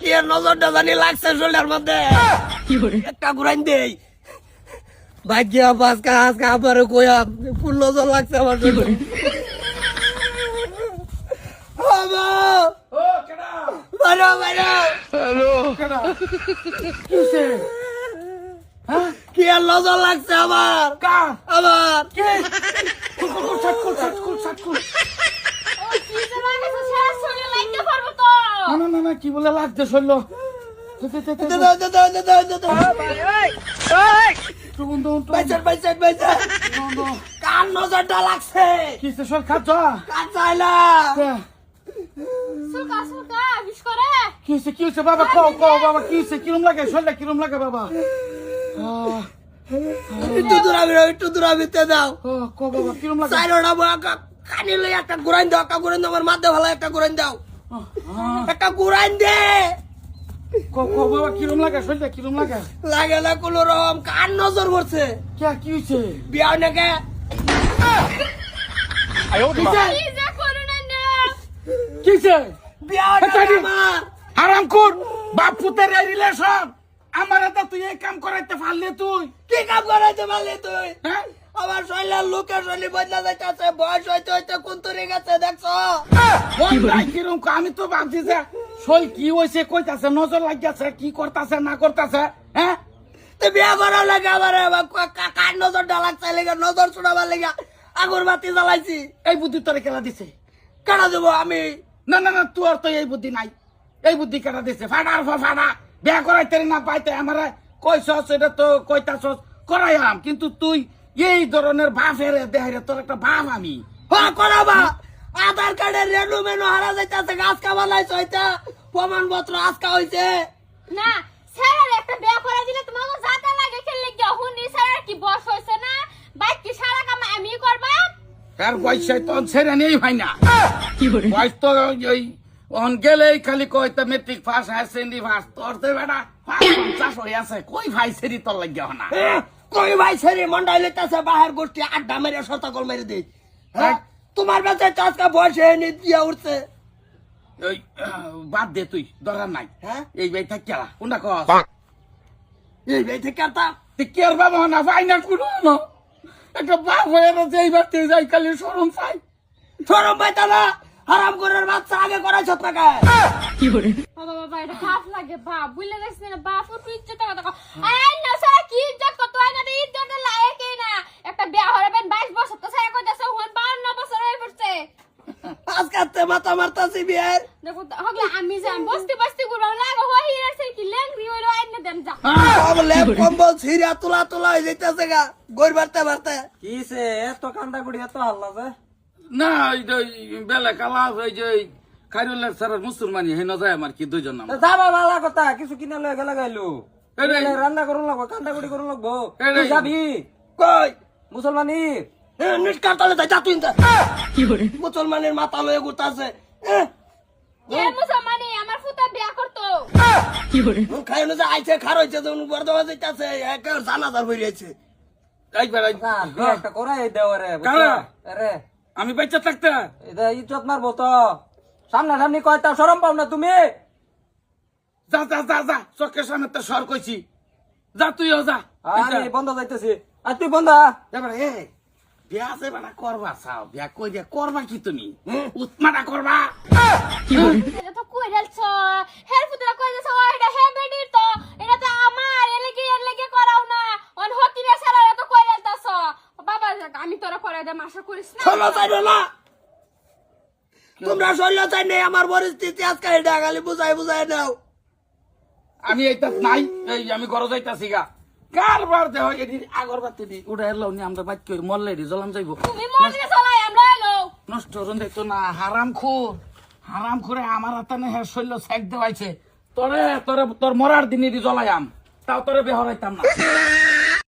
কি এর নজরটা জানি লাগছে শরীরের মধ্যে একটা ঘুরাইন দেই ভাগ্য আজকে আজকে আবার কইয়া ফুল নজর লাগছে আমার শরীরে বাইরো বাইরো কি আর নজর লাগছে আমার আমার না কি বলে লাগছে শৈল কার নজরটা লাগছে কিসে শৈল খাচ্ছ কার চাইলা কি হয়েছে বাবা কও বাবা কি হয়েছে কিরম লাগে শৈলটা কিরম লাগে বাবা একটু দূরাবিতে দাও কও বাবা কিরম লাগে চাইরোটা কানি লই একটা ঘুরাইন দাও আমার মাঝে ভালো একটা ঘুরাইন দাও একটা ঘুরাইন দে কও বাবা কিরম লাগে শৈলটা কিরম লাগে লাগে না কোনো রকম কার নজর পড়ছে কি হয়েছে বিয়া নাকি কিসে বিয়া আমার আরাম কর বাপ পুতের রিলেশন আমার এটা তুই এই কাম করাইতে পারলি তুই কি কাম করাইতে পারলি তুই হ্যাঁ আমার শৈলের লোকের শৈলী বদলা যাইতেছে বয়স হইতে হইতে কোন তরে গেছে দেখছো কিরম আমি তো ভাবছি যে শৈল কি হয়েছে কইতাছে নজর লাগিয়াছে কি করতেছে না করতেছে হ্যাঁ তুই বিয়া করার লাগে আমার কার নজরটা লাগছে লেগে নজর ছুড়াবার লেগে আগর বাতি জ্বালাইছি এই বুদ্ধি তোরে কেলা দিছে কেন দেবো আমি না তোর তো এই বুদ্ধি নাই এই বুদ্ধি কেটা দিছে ফাটা বিয়া করাইতে না পাইতে আমার কইছস এটা তো কইতাছস করাইলাম কিন্তু তুই এই ধরনের বাপের দেহারে তোর একটা বাপ আমি হ্যাঁ করাবা আধার কার্ডের রেনু মেনু হারা যাইতেছে আজকা বানাইছ হইতা প্রমাণপত্র আজকা হইছে না স্যারের একটা বিয়া করে দিলে তোমাকে জাতা লাগে খেললে কি হুনি স্যারের কি বয়স হইছে না বাইক কি সারা কাম আমি করবা তার বয়স তো ছেড়ে নেই ভাই না বয়স তো ওই অন গেলেই খালি কইতে matric pass higher secondary pass তোর তো বেটা 50 হয়ে আছে কই ভাই সেরি তোর লাগিয়া না কই ভাই সেরি মন্ডাই লইতাছে বাহির গোষ্ঠী আড্ডা মেরে শতকল মেরে দেই হ্যাঁ তোমার কাছে আজকা বয়স এনে দিয়া উঠছে ওই বাদ দে তুই দরকার নাই হ্যাঁ এই ভাই থাকিয়া কোনটা কস এই ভাই থেকে আর তুই কে আর বাবা না ভাই না কোনো না একটা বাপ হয়ে রয়েছে এই বাড়তে যাই খালি সরম চাই সরম পাইতা না হারাম করার বাচ্চা আগে করাই ছত না গায় বাবা এটা খারাপ লাগে বাপ বুঝলে গেছিস না বাপ তুই ইজ্জত কথা কও আই না স্যার কি ইজ্জত কত আই না ইজ্জত লাগে না একটা বিয়া হরবেন 22 বছর তো স্যার কইতাছে হুন 52 বছর হয়ে পড়ছে আজকাতে মাথা মারতাছি বিয়ের দেখো হগলা আমি যাম বস্তি গুলো লাগো হই রে কি ল্যাংরি হইলো আই না দেন যা বলে কম্বল ছিড়া তোলা হয়ে যাইতাছে গা গইর বাড়তে কিসে এত কান্দা কুড়ি এত হাল্লা যে না ওই যে বেলা কালা ওই যে খাইরুল্লাহ স্যার মুসলমানি হে না যায় আমার কি দুইজন নাম যাবা ভালা কথা কিছু কিনা লয়ে গেলা গাইলু এই রান্না করুন লাগবো কান্দা কুড়ি করুন লাগবো এই তুই যাবি কই মুসলমানি নিষ্কার তালে তাই যা তুই মুসলমানের মাথা লয়ে ঘুরতাছে এ মুসলমানি আমার ফুতা বিয়া করতো খাই না যে আইছে খার হইছে যখন বর্ধমান যাইতাছে একে জানাজার হইছে একবার না বিয়ে একটা করাই দেও রে কারা? আরে আমি বাচ্চা থাকতে এটা ইজ্জত মারবো তো সামনাসামনি কয়টা শরম পাও না তুমি যা চোখের সামনে তো সর কইছি যা তুইও যা আরে বন্ধ যাইতেছি আর তুই বন্ধ এবার এ বিয়া আছে বানা করবা চাও বিয়া কই দিয়া করবা কি তুমি উৎমাটা করবা এটা তো কই রেলছ হের ফুতরা কই দেছ ওইটা হে বেডির তো এটা তো আমার এর লাগি করাও না অন হতি রে সারা তো কই রেলতাছ বাবা আমি তোরা করে দে মাসা করিস না চলো চাইল না তোমরা চললো চাই নেই আমার পরিস্থিতি আজকে এটা খালি বুঝাই নাও আমি এইটা নাই এই আমি ঘর যাইতাছি গা কারবার দেহ এডি আগরবাতি দি উড়া এলো নি আমরা বাইক কই মরলে দি জলাম যাইবো তুমি মন্দিরে চলাই আমরা এলো নষ্ট হন দেখতো না হারাম খুরে আমার হাতে হে শৈল সেক দেওয়াইছে তোর মরার দিনই দি জ্বলাইয়াম তাও তোরে বেহরাইতাম না